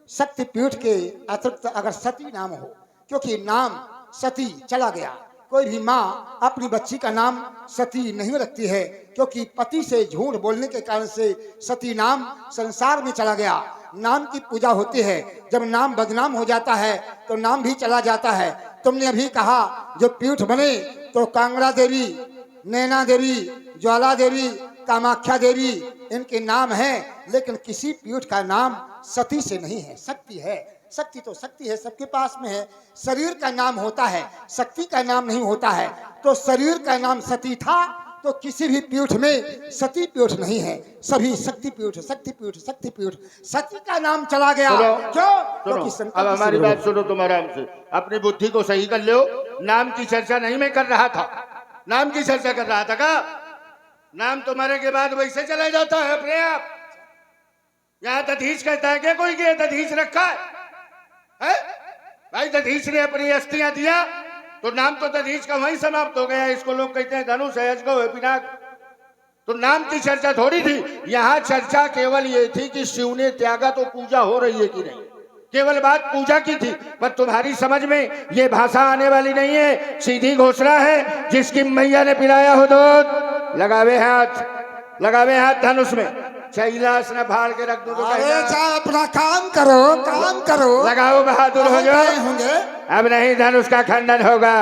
शक्ति पीठ के अतिरिक्त अगर सती नाम हो, क्योंकि नाम सती चला गया, कोई भी माँ अपनी बच्ची का नाम सती नहीं रखती है, क्योंकि पति से झूठ बोलने के कारण से सती नाम संसार में चला गया। नाम की पूजा होती है, जब नाम बदनाम हो जाता है तो नाम भी चला जाता है। तुमने अभी कहा जो पीठ बने तो कांगड़ा देवी, नैना देवी, ज्वाला देवी, कामाख्या देवी इनके नाम हैं, लेकिन किसी पीठ का नाम सती से नहीं है। शक्ति है, शक्ति तो शक्ति है, सबके पास में है। शरीर का नाम होता है, शक्ति का नाम नहीं होता है। तो शरीर का नाम सती था, तो किसी भी पीठ में सती पीठ नहीं है, सभी शक्ति पीठ, शक्ति पीठ, शक्ति पीठ। सती का नाम चला गया। क्यों? अब हमारी बात सुनो तुम आराम से, अपनी बुद्धि को सही कर लो। नाम की चर्चा नहीं मैं कर रहा था, नाम की चर्चा कर रहा था। का नाम तुम्हारे के बाद वैसे चला जाता है अपने आप। यहाँ दधीच कहता है क्या कोई कि दधीच रखा है? भाई दधीच ने अपनी अस्थियां दिया तो नाम तो दधीच का वहीं समाप्त हो गया। इसको लोग कहते हैं धनुष है, अजगव है, पिनाक। तो नाम की चर्चा थोड़ी थी, यहाँ चर्चा केवल ये थी कि शिव ने त्यागा तो पूजा हो रही है कि नहीं। केवल बात पूजा की थी, पर तुम्हारी समझ में ये भाषा आने वाली नहीं है। सीधी घोषणा है, जिसकी मैया ने पिलाया हो दूध लगावे हाथ धनुष में। चैलाश न फाड़ के रख दो तो अपना काम करो, लगाओ, बहादुर हो जाओ। होंगे अब नहीं धनुष का खंडन होगा।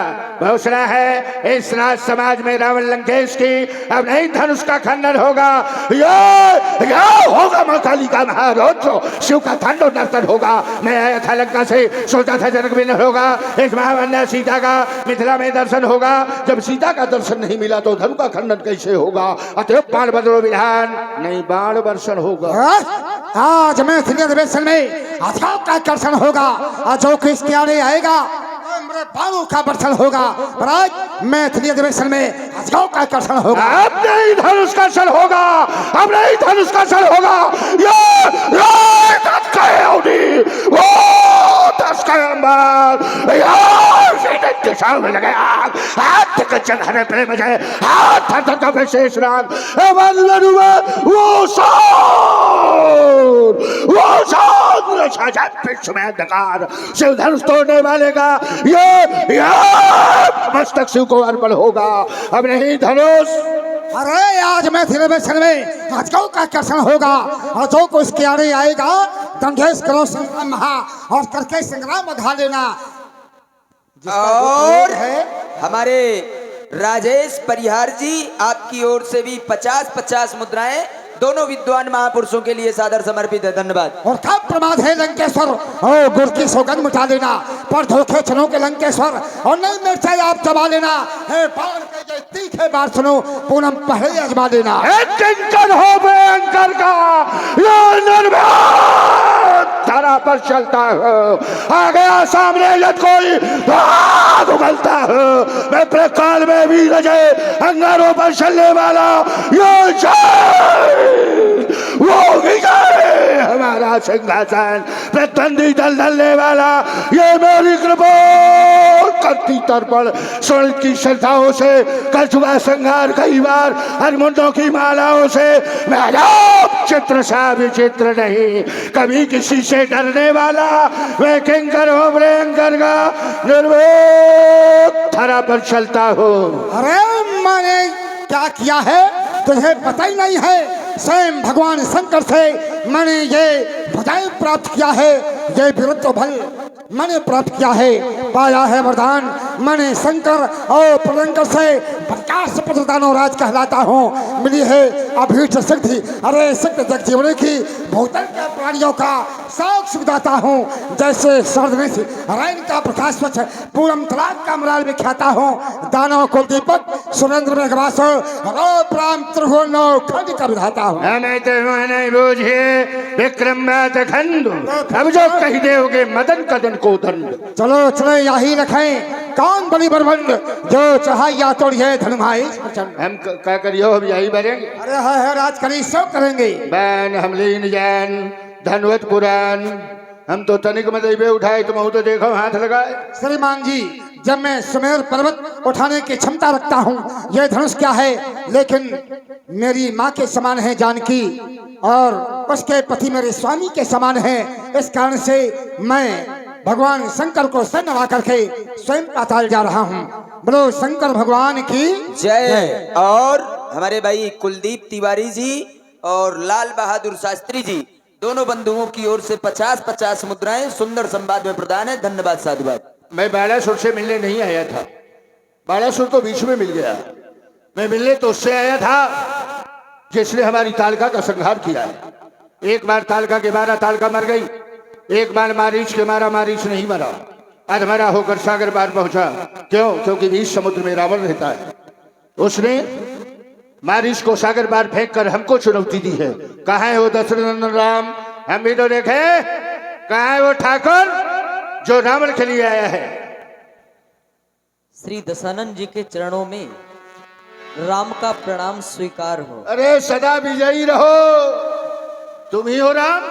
घोषणा है इस राज समाज में रावण लंकेश की, अब नहीं धनुष का खंडन होगा। या होगा मां काली का महारोत्सव, शिव का तांडव नर्तन होगा। मैं आया था लंका से, सोचा था जनक भी न होगा। इस महावन्या सीता का मिथिला में दर्शन होगा। जब सीता का दर्शन नहीं मिला तो धनु का खंडन कैसे होगा? अतएव बाण बदलो विधान, नहीं बाण वर्षण होगा। आज मैथिली अधिवेशन में अथाह का कर्षण होगा, और जो किसके आने आएगा बाणों का वर्षण होगा। आज मैथिली अधिवेशन में अथाह का कर्षण होगा। अब नहीं धनुष का क्षण होगा, अब नहीं धनुष का क्षण होगा। दिशाओं में लगे आग, हाथ के चढ़ाने पे बजे, हाथ हाथ पे शेष राग, वो सोर विश्व में अंधकार, शिव धनुष तोड़ने वाले का ये मस्तक शिव को अर्पण होगा। अब नहीं धनुष, अरे आज मैं तेरे में अजगौ का कर्षण होगा, और जो को इसके आड़े आएगा दंगेश करो संग्राम महा, और करके संग्राम उठा लेना। और है हमारे राजेश परिहार जी, आपकी ओर से भी 50-50 मुद्राएं दोनों विद्वान महापुरुषों के लिए सादर समर्पित है। धन्यवाद। और कब प्रमाद है लंकेश्वर, ओ गुर की सौगंध मिटा लेना, पर धोखे चनो के लंकेश्वर, और नहीं मिर्चाई आप चबा लेना, हे बाण के जो तीखे बार सुनो पूनम पहले अजमा लेना। किंकर हो भयंकर का ये निर्भय धरा पर चलता हो, आ गया सामने यद कोई आग उगलता हो, मैं प्रकाल में भी रजे अंगारों पर चलने वाला ये जय वो विजय हमारा सिंहासन, प्रतिद्वंदी दल ढलने वाला ये मेरी कृपा करती तर्पण स्वर्ण की श्रद्धाओं से कर चुका संहार कई बार, हरमुंडों की मालाओं से मैं चित्र सा विचित्र नहीं, कभी किसी से डरने वाला वे किंकर हो भयंकर का निर्भय धरा पर चलता हो। अरे मैंने क्या किया है तुझे पता ही नहीं है, स्वयं भगवान शंकर से मैंने ये भुजाएं प्राप्त किया है, ये वीरत्व बल मैंने प्राप्त किया है, पाया है वरदान मैंने शंकर और प्रलंकर से 50 प्रदानों राज कहलाता हूँ, मिली है अभीष्ट सिद्धि। अरे शक्ति जग जीवन की भूतल के प्राणियों का साख सुखदाता हूँ, जैसे सर्दने से रैन का प्रकाश स्वच्छ पूरम तलाक का मलाल विख्याता हूँ, दानव कुल दीपक सुरेंद्र मेघवास रोप राम त्रिभुवन खंड का विधाता हूँ। हमें तो नहीं बूझे विक्रम खंड, अब जो कह दोगे मदन कदन को दंड। चलो चलो यही रखें कौन बड़ी बरबंड, जो चढ़ाइया तोड़िए धनुमाई प्रचंड। हम क्या करियो, हम यही बनेंगे। अरे है राज करी सब करेंगे। बैन हमलीन जैन धनवत पुराण, हम तो तनिक मत उठाए तुम तो देखो हाथ लगाए। श्रीमान जी जब मैं सुमेर पर्वत उठाने की क्षमता रखता हूँ, यह धनुष क्या है, लेकिन मेरी माँ के समान है जानकी, और उसके पति मेरे स्वामी के समान है, इस कारण से मैं भगवान शंकर को सर नवा करके स्वयं पाताल जा रहा हूँ। बोलो शंकर भगवान की जय। और हमारे भाई कुलदीप तिवारी जी और लाल बहादुर शास्त्री जी दोनों बंधुओं की ओर से 50-50 मुद्राएं सुंदर संवाद में प्रदान है। धन्यवाद साधुवाद। मैं बालासुर से मिलने नहीं आया था, बालासुर तो बीच में मिल गया, मैं मिलने तो उससे आया था जिसने हमारी तालका का संहार किया है। एक बार तालका के मारा तालका मर गई, एक बार मारीच के मारा मारीच नहीं मरा, अधमरा होकर सागर पार पहुंचा। क्यों? क्योंकि बीच समुद्र में रावण रहता है, उसने मारीच को सागर पार फेंक कर हमको चुनौती दी है। कहाँ है वो दशरथ राम, हम भी तो देखे, कहाँ है वो ठाकुर जो रावण के लिए आया है। श्री दशानंद जी के चरणों में राम का प्रणाम स्वीकार हो। अरे सदा विजयी रहो, तुम ही हो राम।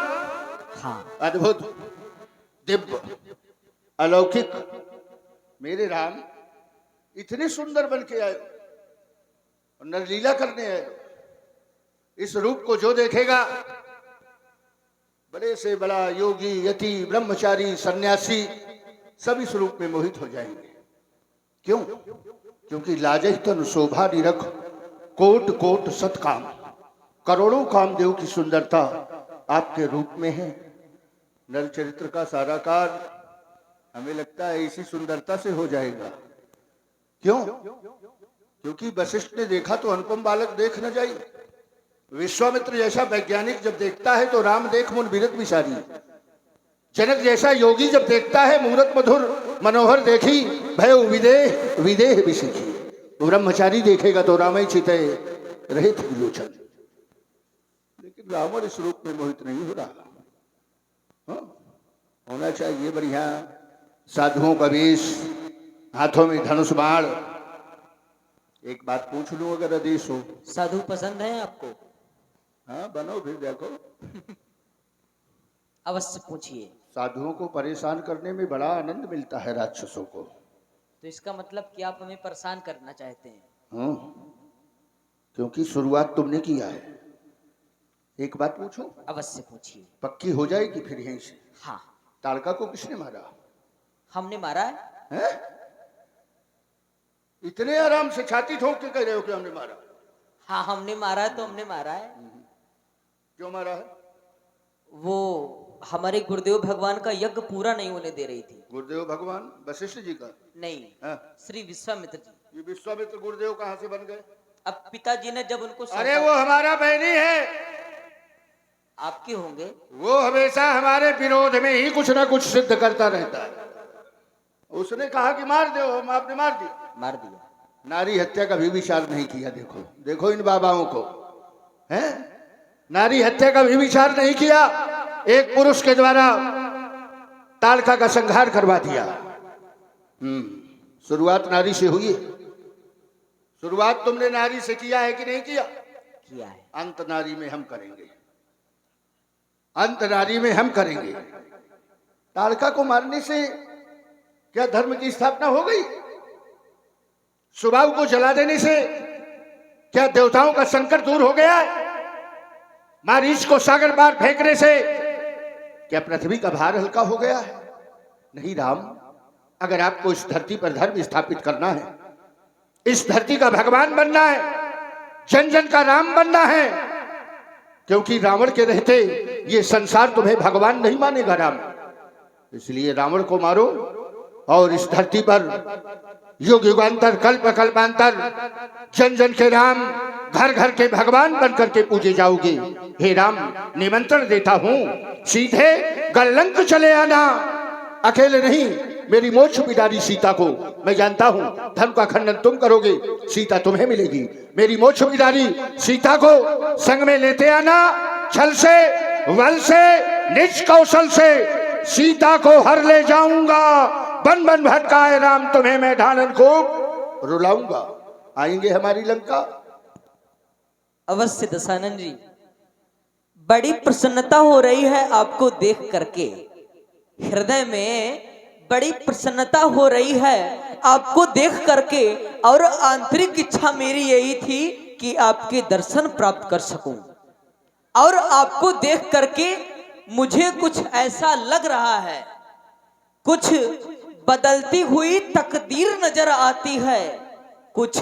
हाँ, अद्भुत दिव्य अलौकिक मेरे राम, इतने सुंदर बन के आए और नरलीला करने आए। इस रूप को जो देखेगा, बड़े से बड़ा योगी यति ब्रह्मचारी सन्यासी सब इस रूप में मोहित हो जाएंगे। क्यों? क्योंकि लाजह तन शोभा निरख कोट कोट सतकाम, करोड़ों कामदेव की सुंदरता आपके रूप में है। नर चरित्र का सारा कार्य हमें लगता है इसी सुंदरता से हो जाएगा। क्यों? क्योंकि वशिष्ठ ने देखा तो अनुपम बालक देख न जाए, विश्वामित्र जैसा वैज्ञानिक जब देखता है तो राम देख मुन बिरत विचारी, जनक जैसा योगी जब देखता है मूरत मधुर मनोहर देखी भय विदेह विदेह विशिखी, ब्रह्मचारी देखेगा तो रामय चिते रहित विलोचन। लेकिन रावण इस रूप में मोहित नहीं हो रहा। हाँ? होना चाहिए बढ़िया साधुओं का वेश, हाथों में धनुष बाण। एक बात पूछ लूं अगर आदेश हो? साधु पसंद है आपको? हाँ बनो फिर देखो। अवश्य पूछिए। साधुओं को परेशान करने में बड़ा आनंद मिलता है राक्षसों को। तो इसका मतलब कि आप हमें परेशान करना चाहते हैं। हाँ, क्योंकि शुरुआत तुमने किया है। एक बात पूछूं? अवश्य पूछिए। पक्की हो जाएगी फिर यहीं से। हाँ। ताड़का को किसने मारा हमने मारा है। है? इतने आराम से छाती ठोक के कह रहे हो कि हमने मारा? हाँ हमने मारा है तो हमने मारा है। क्यों मारा है? वो हमारे गुरुदेव भगवान का यज्ञ पूरा नहीं होने दे रही थी। गुरुदेव भगवान वशिष्ठ जी का? नहीं, हाँ? श्री विश्वामित्र जी। ये विश्वामित्र गुरुदेव कहाँ से बन गए? अब पिताजी ने जब उनको अरे वो हमारा बहनी है। आपके होंगे। वो हमेशा हमारे विरोध में ही कुछ ना कुछ सिद्ध करता रहता है। उसने कहा कि मार दो, हम आपने मार दिया। मार दिया। नारी हत्या का भी विचार नहीं किया। देखो देखो इन बाबाओं को, हैं? नारी हत्या का भी विचार नहीं किया। एक पुरुष के द्वारा ताड़का का संहार करवा दिया। शुरुआत नारी से हुई है। शुरुआत तुमने नारी से किया है कि नहीं किया? किया है। अंत नारी में हम करेंगे, अंत नारी में हम करेंगे। ताड़का को मारने से क्या धर्म की स्थापना हो गई? सुबाहु को जला देने से क्या देवताओं का संकट दूर हो गया? मारीच को सागर पार फेंकने से क्या पृथ्वी का भार हल्का हो गया है? नहीं राम, अगर आपको इस धरती पर धर्म स्थापित करना है, इस धरती का भगवान बनना है, जन जन का राम बनना है, क्योंकि रावण के रहते ये संसार तुम्हें भगवान नहीं मानेगा राम। इसलिए रावण को मारो और इस धरती पर युग युगांतर कल्प कल्पांतर जन जन के राम, घर घर के भगवान बनकर के पूजे जाओगे। हे राम, निमंत्रण देता हूं, सीधे गलंक चले आना। अकेले नहीं, मेरी मोक्ष पिदारी सीता को मैं जानता हूं धर्म का खंडन तुम करोगे, सीता तुम्हें मिलेगी। मेरी मोक्ष पिदारी सीता को संग में लेते आना। छल से, बल से, निज कौशल से सीता को हर ले जाऊंगा। बन बन भटकाए राम तुम्हें मैं ढालन को रुलाऊंगा। आएंगे हमारी लंका? अवश्य दशानन जी, बड़ी प्रसन्नता हो रही है आपको देख करके। हृदय में बड़ी प्रसन्नता हो रही है आपको देख करके, और आंतरिक इच्छा मेरी यही थी कि आपके दर्शन प्राप्त कर सकूं। और आपको देख करके मुझे कुछ ऐसा लग रहा है, कुछ बदलती हुई तकदीर नजर आती है, कुछ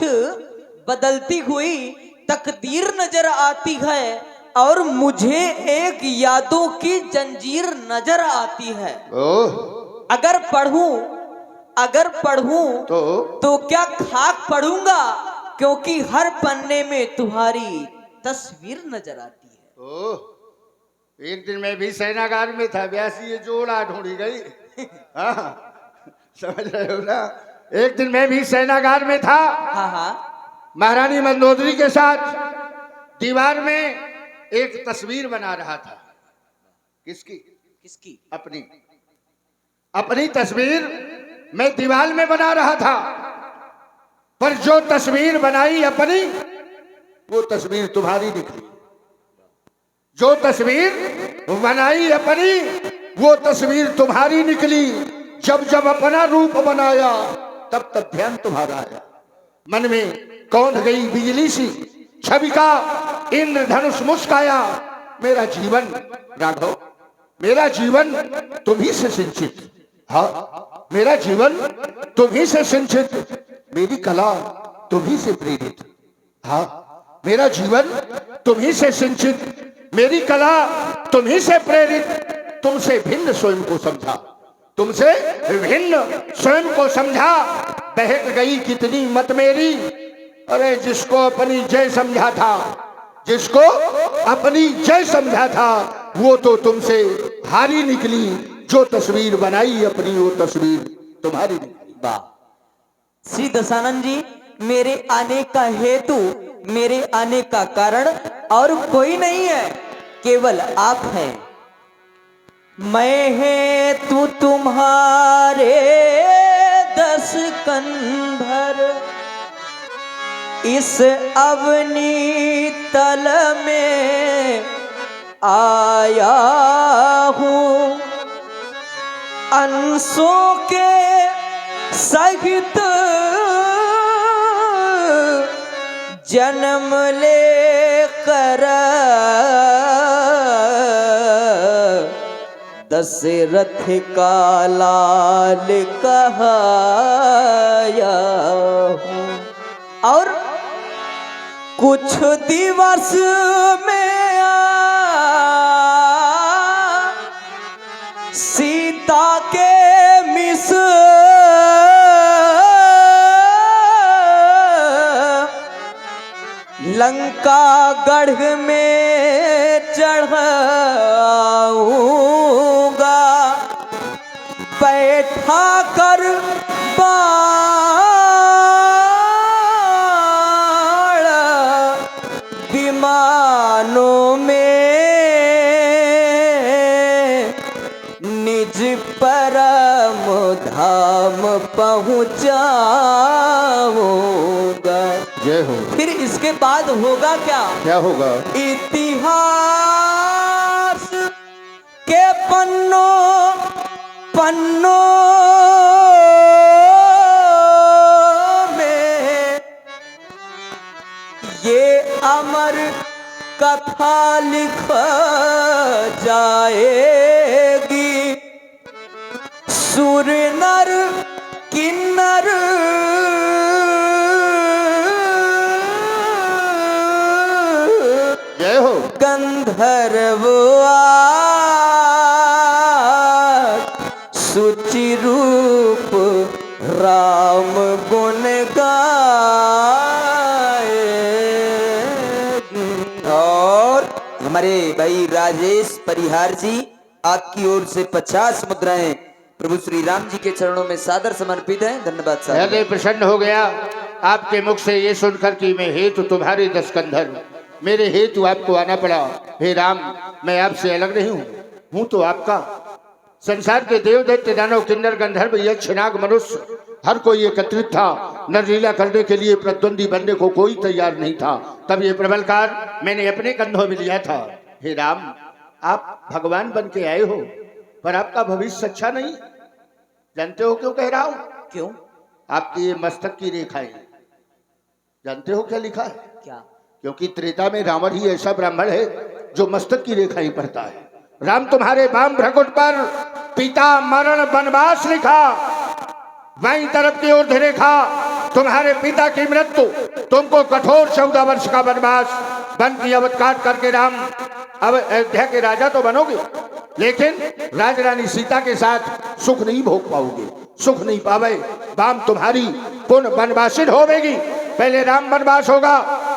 बदलती हुई तकदीर नजर आती है, और मुझे एक यादों की जंजीर नजर आती है। अगर पढ़ूं तो क्या खाक पढ़ूंगा, क्योंकि हर पन्ने में तुम्हारी तस्वीर नजर आती है। एक दिन मैं भी सेनागार में था, ब्यासी ये जोड़ा ढूंढी गई। हाँ, समझ रहे हो ना? एक दिन मैं भी सेनागार में था। हाँ हाँ। महारानी मंदोदरी के साथ दीवार में एक तस्वीर बना रहा था। किसकी? किसकी? अपनी तस्वीर मैं दीवार में बना रहा था। पर जो तस्वीर बनाई अपनी, वो तस्वीर तुम्हारी निकली। जो तस्वीर बनाई अपनी, वो तस्वीर तुम्हारी निकली। जब जब अपना रूप बनाया, तब तब ध्यान तुम्हारा आया। मन में कौंध गई बिजली सी छवि का इंद्रधनुष मुस्काया। मेरा जीवन राघव, मेरा जीवन तुम्ही से सिंचित। हाँ, मेरा जीवन तुम्ही से सिंचित, मेरी कला तुम्ही से प्रेरित। हाँ, मेरा जीवन तुम्ही से सिंचित, मेरी कला तुम्ही से प्रेरित। तुमसे भिन्न स्वयं को समझा, तुमसे भिन्न स्वयं को समझा। बहक गई कितनी मत मेरी। अरे जिसको अपनी जय समझा था, जिसको अपनी जय समझा था, वो तो तुमसे हारी निकली। जो तस्वीर बनाई अपनी, वो तस्वीर तुम्हारी निकली। वाह श्री दशानन जी, मेरे आने का हेतु, मेरे आने का कारण और कोई नहीं है, केवल आप हैं। मैं है तू तुम्हारे 10 कंधर, इस अवनी तल में आया हूँ। अंशों के सहित जन्म ले कर दशरथ का लाल कहाया हूँ। और कुछ दिवस में सीता के मिस लंका गढ़ में चढ़ाऊंगा, बैठा कर बाण विमानों में निज परम धाम पहुंचाऊंगा। जय हो। फिर इसके बाद होगा क्या? क्या होगा? इतिहास के पन्नों पन्नों में ये अमर कथा लिख जाएगी। सुर नर किन्नर जय हो। गंधर्व सुचि रूप राम गुण गाए। और हमारे भाई राजेश परिहार जी आपकी ओर से 50 मुद्राएं प्रभु श्री राम जी के चरणों में सादर समर्पित है। धन्यवाद साहब। हृदय प्रसन्न हो गया आपके मुख से ये सुनकर कि मैं हेतु तुम्हारे 10 कंधर, मेरे हेतु आपको आना पड़ा। हे राम, मैं आपसे अलग नहीं हूँ तो आपका। संसार के देव दैत्य दानव किन्नर गंधर्व यक्ष नाग मनुष्य हर कोई एकत्रित था। नरलीला करने के लिए प्रतिद्वंदी बनने को कोई तैयार नहीं था। तब ये प्रबलकार मैंने अपने कंधों में लिया था। हे राम, आप भगवान बन के आए हो पर आपका भविष्य अच्छा नहीं। जानते हो क्यों कह रहा हूं? क्यों? आपकी ये मस्तक की रेखाएं, जानते हो क्या लिखा है? क्या? क्योंकि त्रेता में रावण ही ऐसा ब्राह्मण है जो मस्तक की रेखाएं पढ़ता है। राम, तुम्हारे वाम भ्रकुट पर पिता मरण वनवास लिखा, बाईं तरफ की ओर रेखा तुम्हारे पिता की मृत्यु, तुमको कठोर 14 वर्ष का वनवास, वन की अवध काट करके राम अब अयोध्या के राजा तो बनोगे, लेकिन राजरानी सीता के साथ सुख नहीं भोग पाओगे, सुख नहीं पावे। वाम तुम्हारी पुनः वनवासित होवेगी। पहले राम वनवास होगा,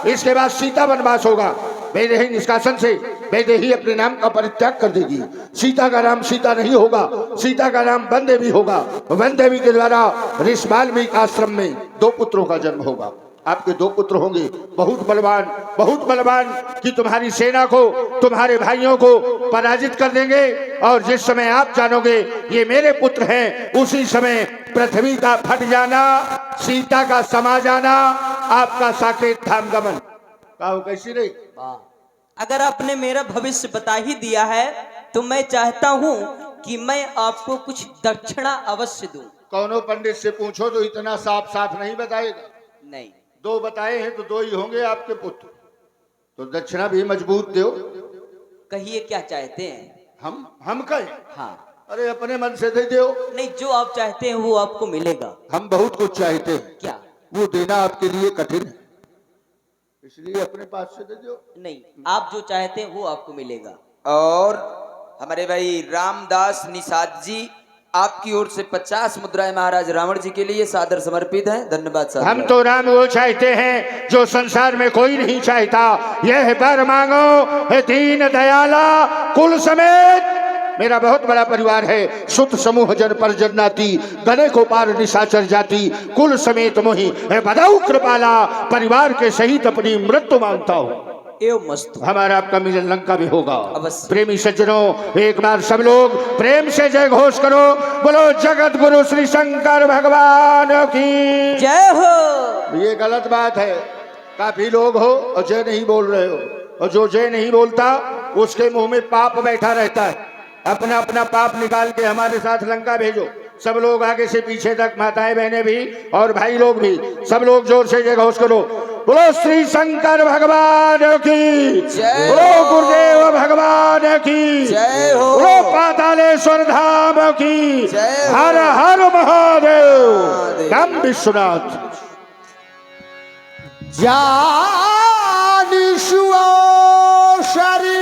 इसके बाद सीता वनवास होगा। वैदेही निष्कासन से वैदेही अपने नाम का परित्याग कर देगी। सीता का नाम सीता नहीं होगा, सीता का नाम वन देवी होगा। वन देवी के द्वारा ऋषि वाल्मीकि आश्रम में 2 पुत्रों का जन्म होगा। आपके 2 पुत्र होंगे, बहुत बलवान कि तुम्हारी सेना को, तुम्हारे भाइयों को पराजित कर देंगे। और जिस समय आप जानोगे ये मेरे पुत्र हैं, उसी समय पृथ्वी का फट जाना, सीता का समा जाना, आपका साकेत धाम गमन। कहो कैसी रही? अगर आपने मेरा भविष्य बता ही दिया है तो मैं चाहता हूँ कि मैं आपको कुछ दक्षिणा अवश्य दूं। कौनो पंडित से पूछो तो इतना साफ साफ नहीं बताएगा। नहीं, 2 बताए हैं तो 2 ही होंगे आपके पुत्र, तो दक्षिणा भी मजबूत दो। कहिए क्या चाहते हैं? हम कहें? हाँ। अरे अपने मन से दे दो। नहीं, जो आप चाहते हैं वो आपको मिलेगा। हम बहुत कुछ चाहते हैं। क्या? वो देना आपके लिए कठिन है, इसलिए अपने पास से दे दो। नहीं, आप जो चाहते हैं वो आपको मिलेगा। और हमारे भाई रामदास निषाद जी आपकी ओर से 50 मुद्राएं महाराज रावण जी के लिए सादर समर्पित है। धन्यवाद साहब। हम तो राम वो चाहते हैं जो संसार में कोई नहीं चाहता। यह वर मांगो हे दीन दयाला, कुल समेत मेरा बहुत बड़ा परिवार है। सुत समूह जन पर जन्नाती, गणे को पार निशाचर जाति, कुल समेत मोहि है बदाऊ कृपाला, परिवार के सहित अपनी मृत्यु मांगता हूँ। एवं मस्तु। हमारा आपका मिलन लंका भी होगा। अवश्य। प्रेमी सज्जनों, एक बार सब लोग प्रेम से जय घोष करो। बोलो जगत गुरु श्री शंकर भगवान की जय हो। ये गलत बात है, काफी लोग हो और जय नहीं बोल रहे हो, और जो जय नहीं बोलता उसके मुंह में पाप बैठा रहता है। अपना अपना पाप निकाल के हमारे साथ लंका भेजो। सब लोग आगे से पीछे तक, माताएं बहनें भी और भाई लोग भी, सब लोग जोर से जय घोष करो। बोलो श्री शंकर भगवान की जय बोलो, हो। गुरुदेव भगवान की जय हो। बोलो, पातालेश्वर धाम की जय हो। हर हर महादेव। राम विश्वनाथ जानी शरी